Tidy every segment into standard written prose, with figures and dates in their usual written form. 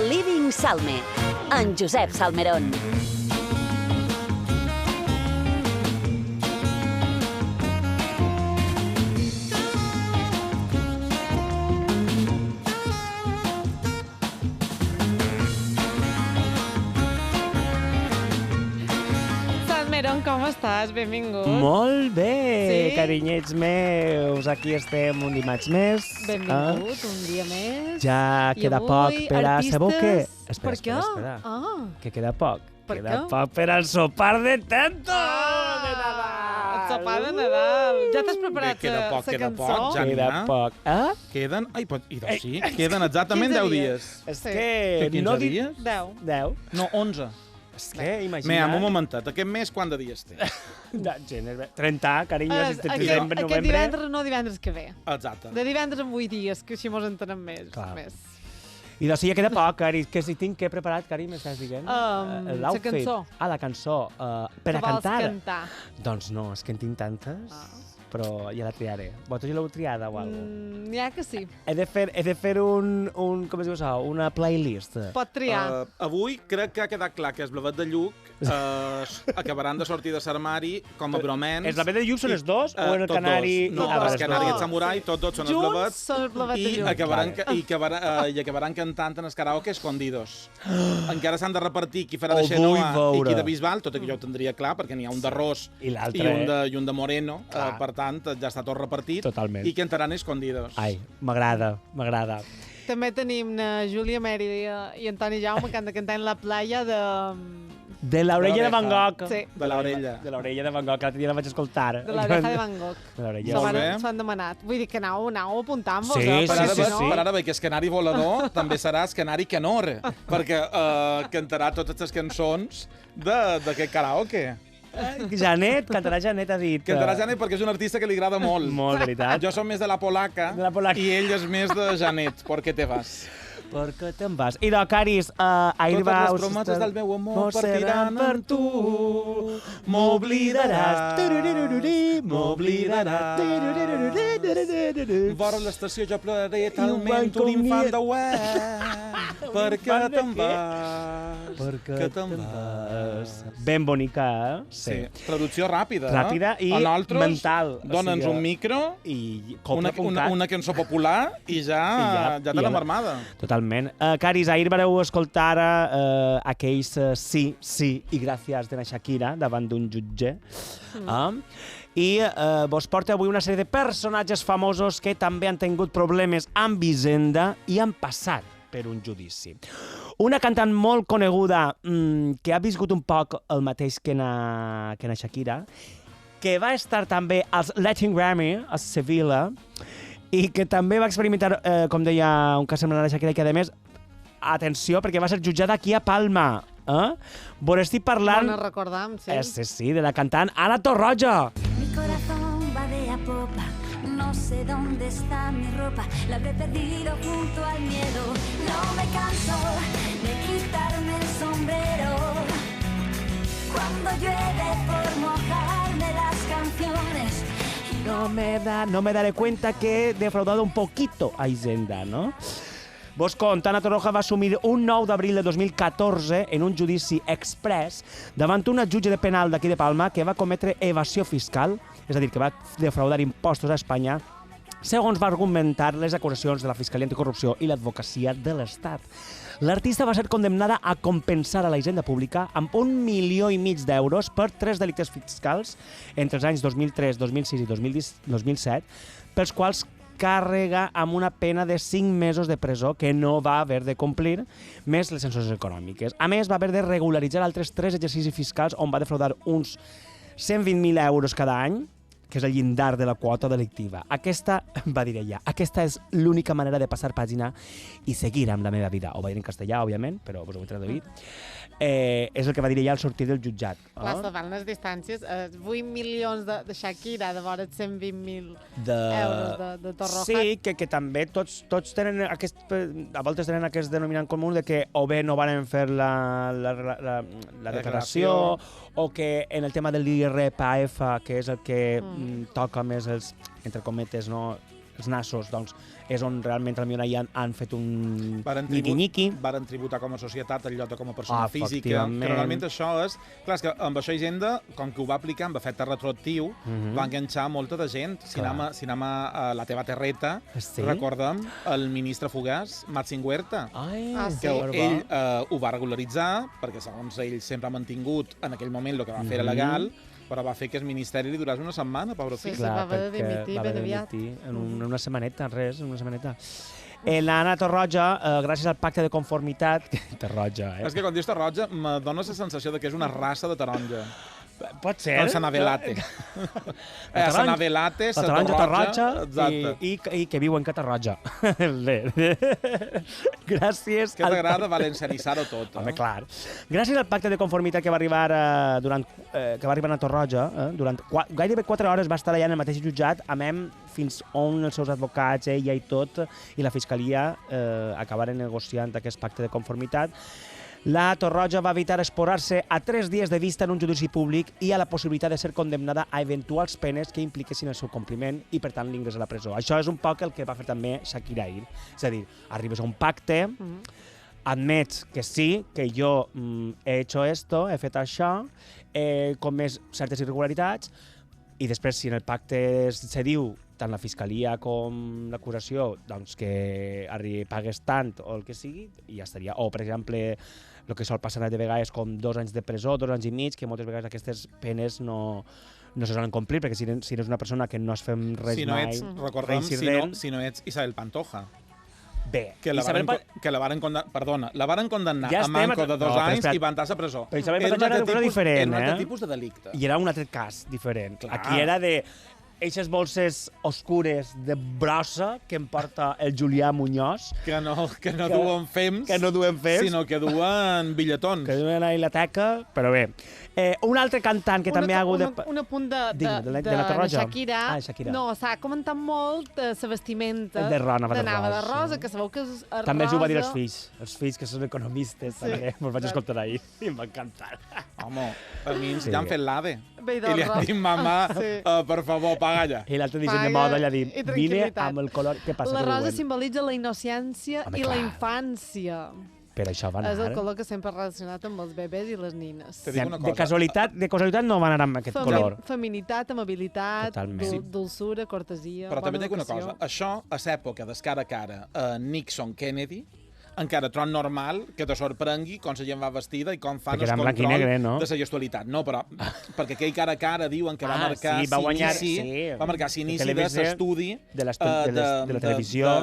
Living Salme, en Josep Salmerón. Com estàs? Benvingut. Molt bé, sí? Carinyets meus. Aquí estem un dimarts més. Benvingut, un dia més. Ja queda poc per a... Sabeu què? Per què? Espera. Que queda poc. Per queda què? poc per al sopar de Tento! De Nadal! El sopar de Nadal. Ja t'has preparat Bé, queda poc, la queda cançó? poc, ja. Queda poc. Queden... Ai, doncs sí, queden exactament 10 dies. És Sí. que... 15 no dies? 10. 10? No, 11. És que, imagina't... Mira, un momentet, aquest mes quant de dies té? 30, carinyo, si estem desembre, Aquest novembre... divendres, no divendres que ve. Exacte. De divendres en 8 dies, que així mos entenem més. Clar. més. I doncs sí, ja queda poc, Cari. Que si tinc què preparat, Cari, m'estàs dient? La cançó. La cançó. Per a Que vols cantar? cantar? Doncs no, és que en tinc tantes, però ja la triaré. Vosaltres ja l'heu triada o alguna cosa? N'hi ha que sí. He de fer un com es diu això, una playlist. Pot triar. Avui crec que ha quedat clar que els Blavet de Lluc acabaran de sortir de l'armari com a bromens. Els Blavet de Lluc són els dos o en el tots Canari? dos. No, Tots el dos. Canari i el No. Samurai, tots dos són els Junts Blavets. són els Blavet de I Lluc. acabaran cantant en el karaoke escondidos. Encara s'han de repartir qui farà de Ho Xenoa vull i veure. qui de Bisbal, tot i que jo ho tindria clar, perquè n'hi ha un d'arròs I l'altre, i un de Moreno, Clar. per tant, ja està tot repartit. Totalment. I cantaran escondidos. Ai, m'agrada, m'agrada. També tenim na Júlia Mèrida i Antoni Jaume que han de cantar en la playa de... De l'orella de Van Gogh. Sí. De l'orella. De l'orella de Van Gogh, que l'altre dia la vaig escoltar. De l'oreja de Van Gogh. De l'orella. Molt bé. S'ho han demanat. Vull dir que anau apuntant-vos. Sí, perquè Per ara, sí, ve- sí. per ara ve que és canari volador, també seràs canari canor, perquè cantarà totes les cançons d'aquest karaoke. Janet, cantarà Janet, ha dit. Cantarà Janet perquè és un artista que li agrada molt. Molt, veritat. Jo som més de la polaca, De la polaca. i ell és més de Janet, ¿por qué te vas? Per què te'n vas? I de Caris, ahir Totes va... les promeses del meu amor partiran amb tu, m'oblidaràs, m'oblidaràs. Vora l'estació jo ploraré talment un infant de per què te'n vas? Per què te'n vas? Ben bonica, eh? Sí. Traducció ràpida. Ràpida i A nosaltres, mental. Dona'ns un micro, I una cançó popular i ja te l'hem armada. Totalment. Caris, ahir vareu escoltar aquells sí, sí i gràcies de la Shakira davant d'un jutge. I vos porta avui una sèrie de personatges famosos que també han tingut problemes amb Hisenda i han passat per un judici. Una cantant molt coneguda que ha viscut un poc el mateix que na Shakira, que va estar també als Latin Grammy a Sevilla i que també va experimentar, com deia, un cas semblant a la Shakira, i que a més, atenció, perquè va ser jutjada aquí a Palma. Vos estic parlant... No recordam, sí. Sí, de la cantant Ana Torroja. Mi corazón va de a popa, no sé dónde está mi ropa, la habré perdido junto al miedo. No me canso de quitarme el sombrero cuando llueve por mojarme las canciones. No me daré cuenta que he defraudado un poquito a Hisenda, ¿no? Vos conta, Ana Torroja va assumir un 9 d'abril de 2014 en un judici express davant una jutge de penal d'aquí de Palma que va cometre evasió fiscal, és a dir, que va defraudar impostos a Espanya, segons va argumentar les acusacions de la Fiscalia Anticorrupció i l'Advocacia de l'Estat. L'artista va ser condemnada a compensar a la hisenda pública amb 1,5 milió d'euros per 3 delictes fiscals entre els anys 2003, 2006 i 2017, pels quals càrrega amb una pena de 5 mesos de presó que no va haver de complir, més les sancions econòmiques. A més, va haver de regularitzar altres 3 exercicis fiscals on va defraudar uns 120.000 euros cada any, que és el llindar de la quota delictiva. Aquesta, va dir ella, aquesta és l'única manera de passar pàgina i seguir amb la meva vida. Ho va dir en castellà, òbviament, però us ho he traduït. És el que va dir ella al sortir del jutjat. Clar, salvant les distàncies, 8 milions de Shakira, de vora 120.000 euros de Torroja. Sí, que també tots tenen a voltes tenen aquest denominant comú de que o bé no van fer la declaració o que en el tema de l'IRPF, que és el que toca més els, entre cometes, no, els nassos, doncs, és on realment potser hi han fet un niqui-niqui. Varen tributar com a societat en lloc de com a persona física. Que normalment això és... Clar, és que amb això Hisenda, com que ho va aplicar amb efecte retroactiu, va enganxar molta de gent. Si anem a la teva terreta, recordem el ministre fugaç, Màxim Huerta, que ell ho va regularitzar, perquè segons ell sempre ha mantingut en aquell moment el que va fer era legal, però va fer que el Ministeri li durés una setmana, pobre fill. Sí, va haver de dimitir ben aviat. En una setmaneta, en una setmaneta. L'Anna Torroja, gràcies al pacte de conformitat... Torroja, És que quan dius Torroja, me dona la sensació que és una raça de taronja. Pot ser. Com Sanavelate. Sanavelate, la taronja Torroja i que viu en Catarroja. Gràcies. Que t'agrada valencianitzar-ho tot. Home, clar. Gràcies al pacte de conformitat que va arribar a Torroja, durant gairebé 4 hores va estar allà en el mateix jutjat, fins on els seus advocats, ella i tot, i la Fiscalia acabaren negociant aquest pacte de conformitat. La Torroja va evitar exposar-se a 3 dies de vista en un judici públic i a la possibilitat de ser condemnada a eventuals penes que impliquessin el seu compliment i, per tant, l'ingrés a la presó. Això és un poc el que va fer també Shakira ahir. És a dir, arribes a un pacte, admets que sí, que jo he hecho esto, he fet això, he comès certes irregularitats, i després, si en el pacte se diu, tant la Fiscalia com l'acusació, doncs que pagues tant o el que sigui, i ja estaria. O, per exemple, el que sol passar de vegades com 2 anys de presó, 2 anys i mig, que moltes vegades aquestes penes no se solen complir, perquè si eres una persona que no has fet res mai... Recordem, si no ets Isabel Pantoja. Bé, que la varen condemnar a manco de 2 anys i van estar a presó. Però Isabel Pantoja era una diferent, Era un altre tipus de delicte. I era un altre cas diferent. Aquí era de... Eixes bolses oscures de brossa que em porta el Julià Muñoz. Que no duen fems, sinó que duen billetons. Que duen a la biblioteca, però bé. Un altre cantant que també ha hagut de... Un apunt de la Torroja. Shakira. No, s'ha comentat molt la vestimenta d'anava de rosa, que sabeu que és rosa... També els ho va dir els fills que són economistes, també. Me'ls vaig escoltar ahir i em va encantar. Home, per mi ja han fet l'AVE. I li han dit, mamà, per favor, paga ja. I l'altre disseny de moda li ha dit, vine amb el color... Què passa? La rosa simbolitza la innocència i la infància. Per això van anar. És el color que sempre ha relacionat amb els bebès i les nines. De casualitat no van anar amb aquest color. Feminitat, amabilitat, dulçura, cortesia, però també dic una cosa, això a l'època d'escara a cara Nixon-Kennedy, encara tron normal que te sorprengui com la gent va vestida i com fan el control de la gestualitat. No, però perquè aquell cara a cara diuen que va marcar l'inici de l'estudi de la televisió,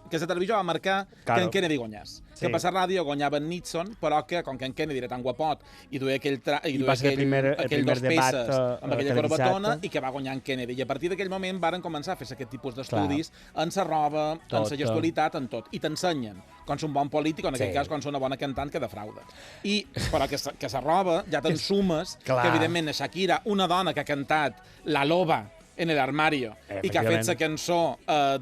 que la televisió va marcar que en Kennedy guanyés. Que per la ràdio guanyava en Nixon, però que, com que en Kennedy era tan guapot i duia aquell dos peces amb aquella corbatona i que va guanyar en Kennedy. I a partir d'aquell moment varen començar a fer aquest tipus d'estudis en la roba, en la gestualitat, en tot. I t'ensenyen com és un bon polític, o en aquell cas com és una bona cantant que defrauda. Però que la roba ja t'ensumes que, evidentment, a Shakira, una dona que ha cantat La Loba en el armario i que ha fet la cançó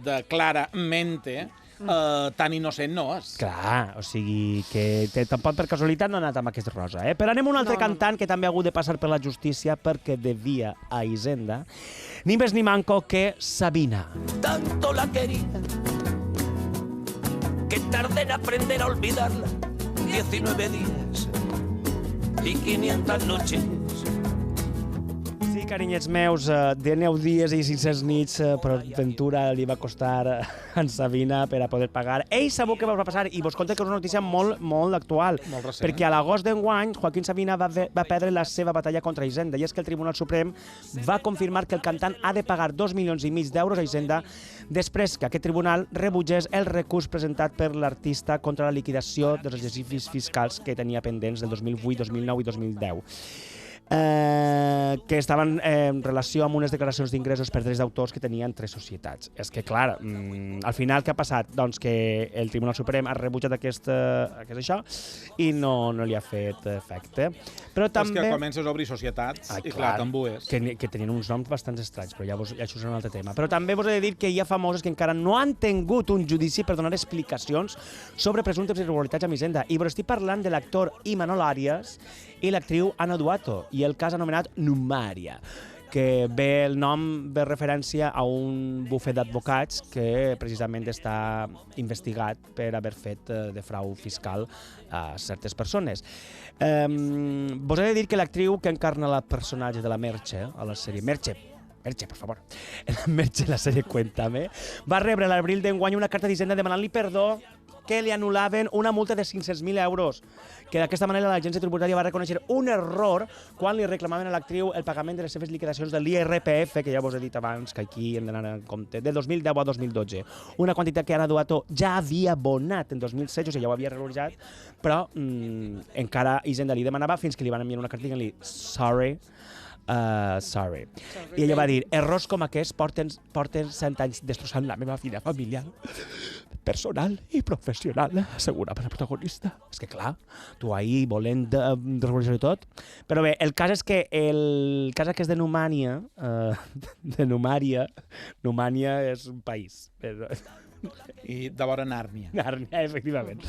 de Claramente, tan innocent no és. Clar, o sigui que tampoc per casualitat no ha anat amb aquest rosa. Però anem a un altre cantant que també ha hagut de passar per la justícia perquè devia a Hisenda, ni més ni manco que Sabina. Tanto la quería que tardé en aprender a olvidarla 19 días y 500 noches. Sí, carinyets meus, de 9 dies i 600 nits, per ventura li va costar a en Sabina per a poder pagar. Ell sabeu què va passar, i vos conto que és una notícia molt actual, perquè a l'agost d'enguany Joaquín Sabina va perdre la seva batalla contra Hisenda, i és que el Tribunal Suprem va confirmar que el cantant ha de pagar 2,5 milions d'euros a Hisenda després que aquest tribunal rebutgés el recurs presentat per l'artista contra la liquidació dels exercicis fiscals que tenia pendents del 2008, 2009 i 2010. Que estaven en relació amb unes declaracions d'ingressos per drets d'autors que tenien 3 societats. És que, clar, al final què ha passat? Doncs que el Tribunal Suprem ha rebutjat aquest això i no li ha fet efecte. Però també... És que comences a obrir societats i, clar, t'embues. Que tenien uns noms bastant estranys, però ja això és un altre tema. Però també vos he de dir que hi ha famosos que encara no han tingut un judici per donar explicacions sobre presumptes irregularitats amb Hisenda. I vos estic parlant de l'actor Imanol Arias i l'actriu Ana Duato, i el cas anomenat Numaria. que el nom ve referència a un bufet d'advocats que precisament està investigat per haver fet de frau fiscal a certes persones. Vos he de dir que l'actriu que encarna el personatge de la Merche, a la sèrie Merche, por favor, la Merche, la sèrie Cuéntame, va rebre a l'abril d'enguany una carta d'Hisenda demanant-li perdó que li anul·laven una multa de 500.000 euros, que d'aquesta manera l'agència tributària va reconèixer un error quan li reclamaven a l'actriu el pagament de les seves liquidacions de l'IRPF, que ja vos he dit abans que aquí hem d'anar en compte, de 2010 a 2012. Una quantitat que Ana Duato ja havia abonat en 2016, o sigui, ja ho havia realitzat, però encara Hisenda li demanava fins que li van enviar una carta dient-li sorry. I ella va dir, errors com aquests porten 100 anys destrossant la meva vida familiar, personal i professional, assegurava la protagonista. És que clar, tu ahir volent reconèixer tot. Però bé, el cas és que és de Numània, Numània és un país, i de vora Nàrnia. Nàrnia, efectivament.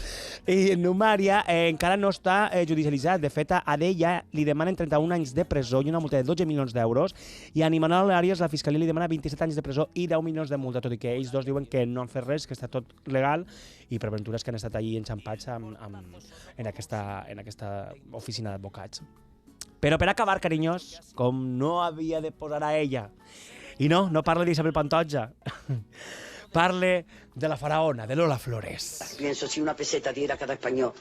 I Numària encara no està judicialitzat. De fet, a ella li demanen 31 anys de presó i una multa de 12 milions d'euros, i a Animal Àrees la Fiscalia li demana 27 anys de presó i 10 milions de multa, tot i que ells dos diuen que no han fet res, que està tot legal, i per aventures que han estat allí enxampats en aquesta oficina d'advocats. Però per acabar, carinyos, com no havia de posar a ella, i no parla d'Isabel Pantoja, parle de la faraona, de Lola Flores. Pienso si una peseta diera cada español,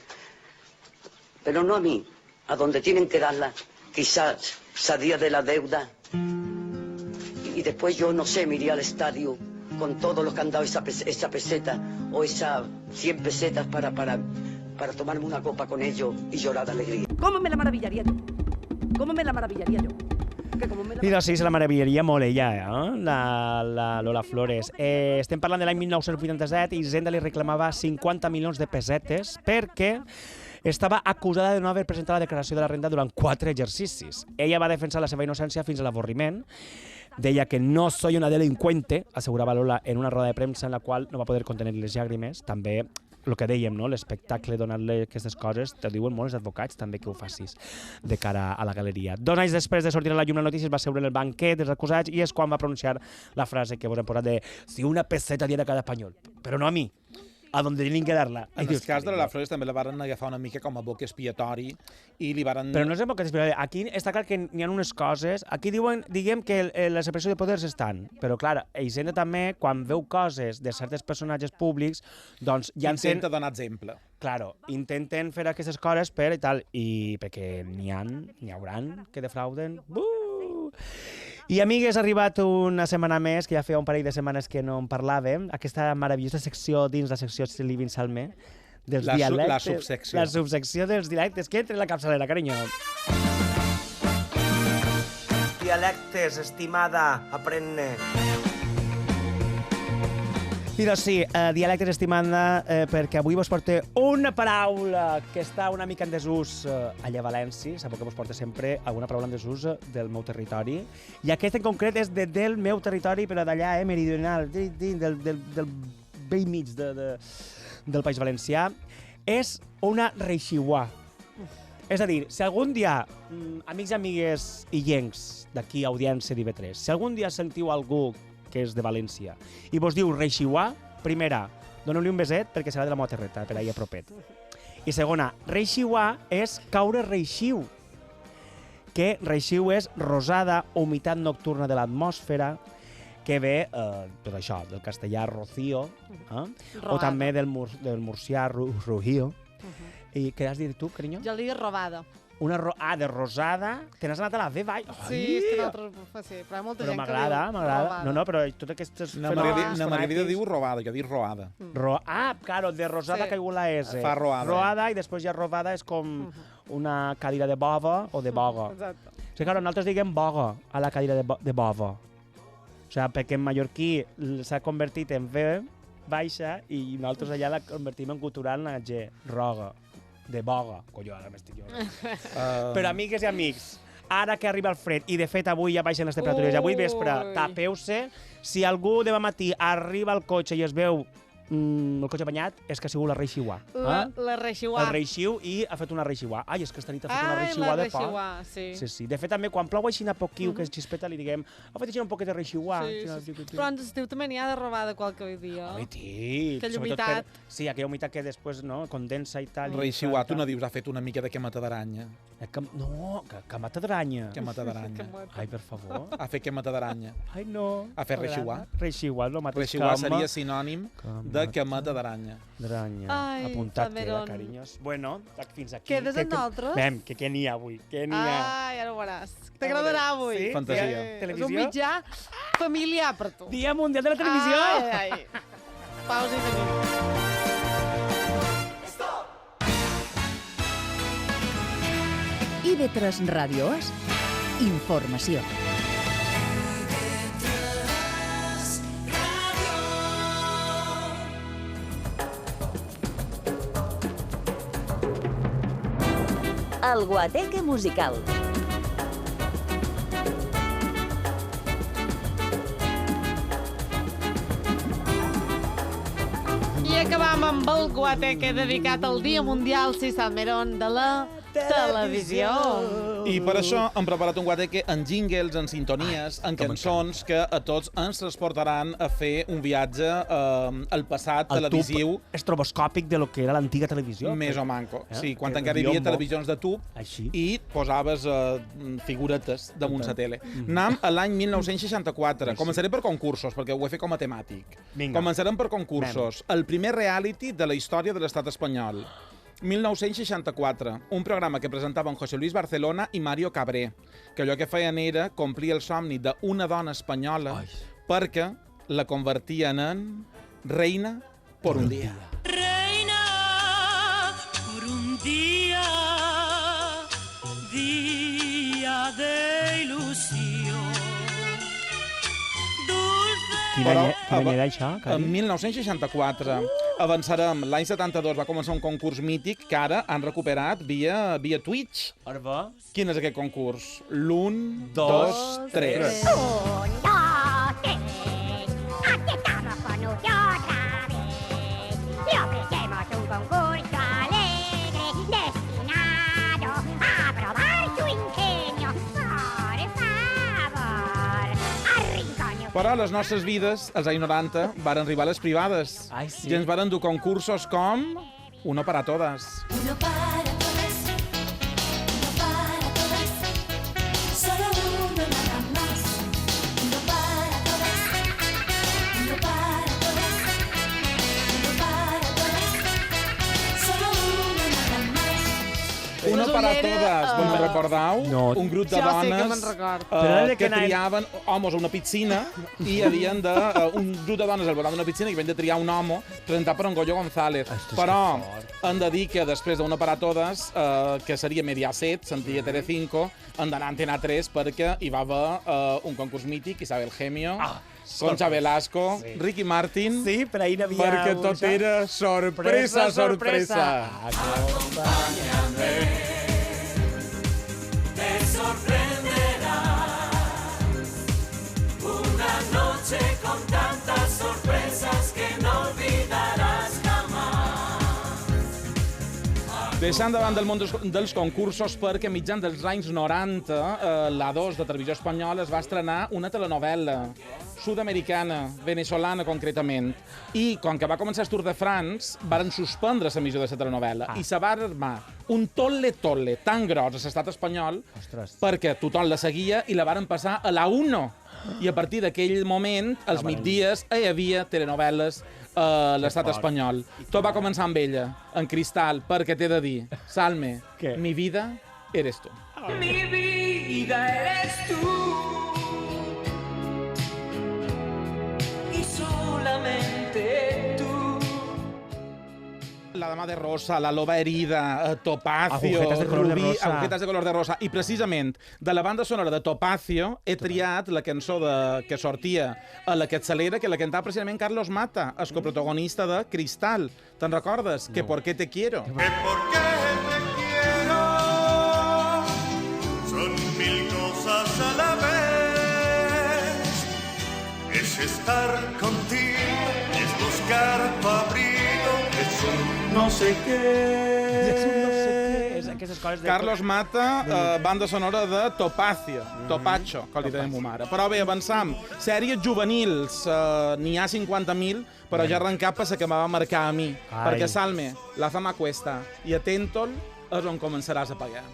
pero no a mí, a donde tienen que darla, quizás salía de la deuda y después yo, no sé, me iría al estadio con todo lo que han dado esa peseta o esas 100 pesetas para tomarme una copa con ellos y llorar de alegría. ¿Cómo me la maravillaría yo? ¿Cómo me la maravillaría yo? I doncs sí, se la meravillaria molt ella, la Lola Flores. Estem parlant de l'any 1987 i Hisenda li reclamava 50 milions de pessetes perquè estava acusada de no haver presentat la declaració de la renda durant 4 exercicis. Ella va defensar la seva innocència fins a l'avorriment. Deia que no soy una delincuente, assegurava Lola en una roda de premsa en la qual no va poder contenir les llàgrimes. També el que dèiem, l'espectacle, donar-li aquestes coses, te diuen molts advocats també que ho facis de cara a la galeria. 2 anys després de sortir a la llum la notícia, va seure en el banquet dels acusats i és quan va pronunciar la frase que vos hem posat de si una peseta diera cada espanyol, però no a mi, a donde tenim que dar-la. En el cas de la Flores també la van agafar una mica com a boc expiatori i li van... Però no és boc expiatori. Aquí està clar que n'hi ha unes coses... Aquí diguem que la separació de poders estan, però clar, Hisenda també, quan veu coses de certs personatges públics, doncs ja intenta donar exemple. Claro, intenten fer aquestes coses per i tal, i perquè n'hi hauran que defrauden. I, amigues, ha arribat una setmana més, que ja feia un parell de setmanes que no en parlàvem, aquesta meravellosa secció dins la secció Living Salme, dels dialectes. La subsecció. La subsecció dels dialectes, que entra en la capçalera, carinyo. Dialectes, estimada, aprenne. I doncs sí, dialectes, estimada, perquè avui vos porto una paraula que està una mica en desús allà a València. Sabeu que vos porto sempre alguna paraula en desús del meu territori. I aquesta en concret és del meu territori, però d'allà, meridional, del vell mig del País Valencià. És una reixiuà. És a dir, si algun dia, amics i amigues illencs d'aquí, audiència d'IV3, si algun dia sentiu algú que és de València, i vos diu reixiuà, primera, doneu-li un beset perquè serà de la meva terreta, per ahir a propet. I segona, reixiuà és caure reixiu, que reixiu és rosada, humitat nocturna de l'atmosfera, que ve, tot això, del castellà rocío, o també del murcià rugío. I què has dit tu, carinyo? Jo li dic robada. De rosada, te n'has anat a la V, vai. Sí, és que nosaltres... Sí, però hi ha molta gent que diu m'agrada. No, però tot aquestes... Na Margarida diu robada, jo dic roada. Claro, de rosada que caigut la S. Fa roada. Roada, i després ja robada és com una cadira de bova o de boga. Exacte. O sigui, claro, nosaltres diguem boga a la cadira de bova. O sigui, perquè en mallorquí s'ha convertit en V baixa i nosaltres allà la convertim en cultural en la G, roga. De boga. Colló, ara m'estic jo. Però, amigues i amics, ara que arriba el fred, i de fet avui ja baixen les temperatures, avui vespre, tapeu-se. Si algú demà matí arriba al cotxe i es veu el cotxe banyat és que ha sigut la Rei Xiuà. La Rei Xiuà. El Rei Xiu i ha fet una Rei Xiuà. Ai, és que esta nit ha fet una Rei Xiuà de por. Sí. De fet, també, quan plou així a poquiu, que és xispeta, li diguem, ha fet així un poquet de Rei Xiuà. Però en l'estiu també n'hi ha de robada qualque dia. Ai, tí. Aquella humitat. Sí, aquella humitat que després condensa i tal. Rei Xiuà, tu no dius, ha fet una mica de quemata d'aranya. No, quemata d'aranya. Quemata d'aranya. Ai, per favor. Ha fet quemata d'aranya. Ai, no. Ha fet Rei Xiuà. Rei Xiuà, el mateix. Rei Xiuà seria sinònim de quemata d'aranya. Apuntat queda, carinyos. Bueno, fins aquí. Quedes amb nosaltres? Què n'hi ha avui? Què n'hi ha? Ai, ara ho veuràs. T'agradarà avui. Sí? Fantasia. És un mitjà familiar per tu. Dia Mundial de la Televisió. Ai. Pausa i tenim. IB3 Ràdios, informació. El Guateque musical. I acabam amb el Guateque dedicat al Dia Mundial Si Salmerón de la televisió. I per això hem preparat un guateque en jingles, en sintonies, en cançons que a tots ens transportaran a fer un viatge al passat televisiu. El tub estroboscòpic de lo que era l'antiga televisió. Més o manco. Sí, quan encara hi havia televisions de tub i posaves figuretes damunt la tele. Anem a l'any 1964. Començaré per concursos, perquè ho he fet com a temàtic. Començarem per concursos. El primer reality de la història de l'estat espanyol. 1964, un programa que presentaven José Luis Barcelona i Mario Cabré, que allò que feien era complir el somni d'una dona espanyola perquè la convertien en reina por un día. Reina por un día, día de ilusión. Quin any era això? En 1964. Avançarem. L'any 72 va començar un concurs mític que ara han recuperat via Twitch. Arba. Quin és aquest concurs? L'1, 2, 3. Un, dos, tres. Aquí estamos con usted otra vez. Le ofrecemos un concurso alegre destinado a probar su ingenio. Por favor, arrinconeu. Però a les nostres vides, als anys 90, varen arribar les privades. Ai, sí. I ens varen dur concursos com Uno para todas. Uno para todas, uno para todas, solo uno nada más. Uno para todas, uno para todas, uno para todas, solo uno nada más. Uno para todas, vos me'n recordeu? No. Un grup de Jo sí que dones me'n record. que triaven homes a una piscina i havien de... un grup de dones al voltant d'una piscina i havien de triar un home presentat per en Goyo González. Però hem de dir que després d'Una para todas, que seria Mediaset, sentia Telecinco, han d'anar a Antena 3 perquè hi va haver un concurs mític, Isabel Gemio, Concha Velasco, Ricky Martin... Sí, però ahir n'havia... Perquè tot era sorpresa, sorpresa. Acompáñame, te sorprenderás. Una noche con tantas sorpresas que no olvidarás jamás. Deixant davant del món dels concursos perquè mitjan dels anys 90 l'A2 de Televisió Espanyola es va estrenar una telenovela sud-americana, venezolana concretament, i com que va començar el Tour de France, varen suspendre l'emissió de la telenovela i se va armar un tolle-tolle tan gros a l'estat espanyol perquè tothom la seguia i la varen passar a la 1. I a partir d'aquell moment, als migdies, hi havia telenovel·les a l'estat espanyol. Tot va començar amb ella, en Cristal, perquè t'he de dir, Salme, mi vida eres tu. Mi vida eres tú. Y solamente tú. La dama de rosa, la loba herida, Topacio, Agujetas de color de Rubí, rosa. agujetas de color de rosa. I precisament de la banda sonora de Topacio he triat la cançó que sortia a la Quetzalera, que la cantava precisament Carlos Mata, el coprotagonista de Cristal. Te'n recordes? No. Que por qué te quiero. Que por qué te quiero son mil cosas a la vez. Es estar contigo, es buscar abrigo es un no sé què. És un no sé què. És aquestes coses de... Carlos Mata, banda sonora de Topacio, Topacho, que li deia ma mare. Però bé, avançam. Sèries juvenils, n'hi ha 50.000, però ja arrencat per la que me va marcar a mi. Perquè Salme, La fama cuesta, i Atentol és on començaràs a pagar.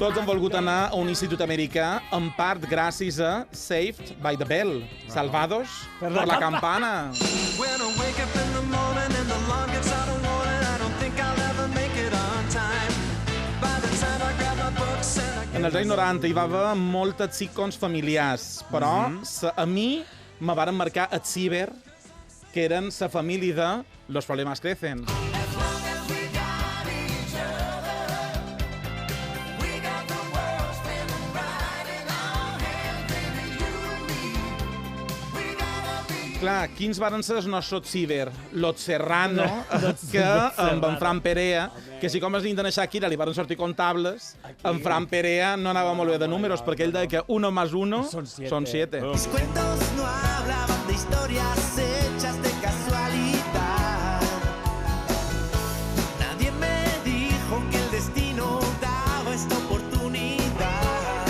Tots han volgut anar a un institut americà, en part gràcies a Saved by the Bell, Salvados per la campana. En els anys 90 hi va haver moltes sitcoms familiars, però a mi me varen marcar el ciber, que eren la família de Los problemas crecen. Clar, quins varen ser els nostres ciber? Los Serrano, que amb en Fran Perea, que si com es diuen de Shakira li varen sortir comptables, en Fran Perea no anava molt bé de números, perquè ell deia que 1 más 1 son 7. Mis cuentos no hablaban de historias hechas de casualidad. Nadie me dijo que el destino daba esta oportunidad.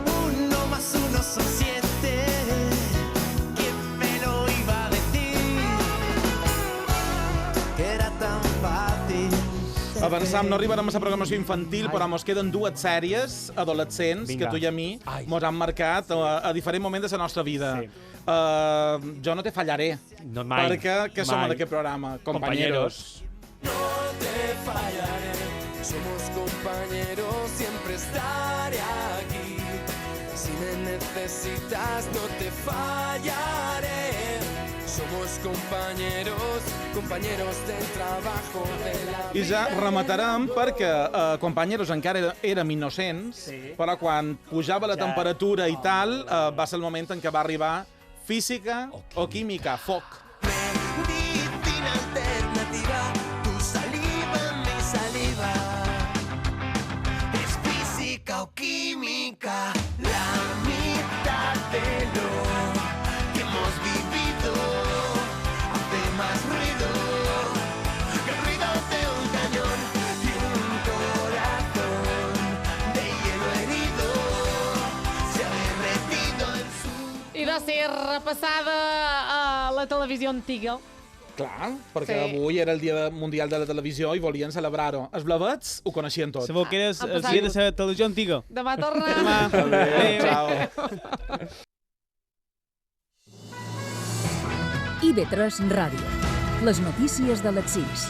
1 más 1 son 7. Avançam, no arribarem a la programació infantil, però ens queden 2 sèries adolescents que tu i a mi ens han marcat a diferents moments de la nostra vida. Jo no te fallaré, perquè som en aquest programa, compañeros. No te fallaré, somos compañeros, siempre estaré aquí. Si me necesitas, no te fallaré. Somos compañeros, compañeros del trabajo de la vida. I ja rematarem perquè Compañeros encara érem innocents, però quan pujava la temperatura i tal, va ser el moment en què va arribar Física o Química, Foc. Medicina alternativa, tu saliva, mi saliva. Es física o química, la mitad de lo que hemos vivido hace más ruido que el ruido de un cañón y un corazón de hielo herido se ha derretido en su... I de ser repassada a la televisió antiga. Clar, perquè avui era el Dia Mundial de la Televisió i volien celebrar-ho. Els blavets ho coneixien tot. Sabeu que era el dia de la televisió antiga? Demà torna. Demà. Ciao. IB3 Ràdio. Les notícies de les 6.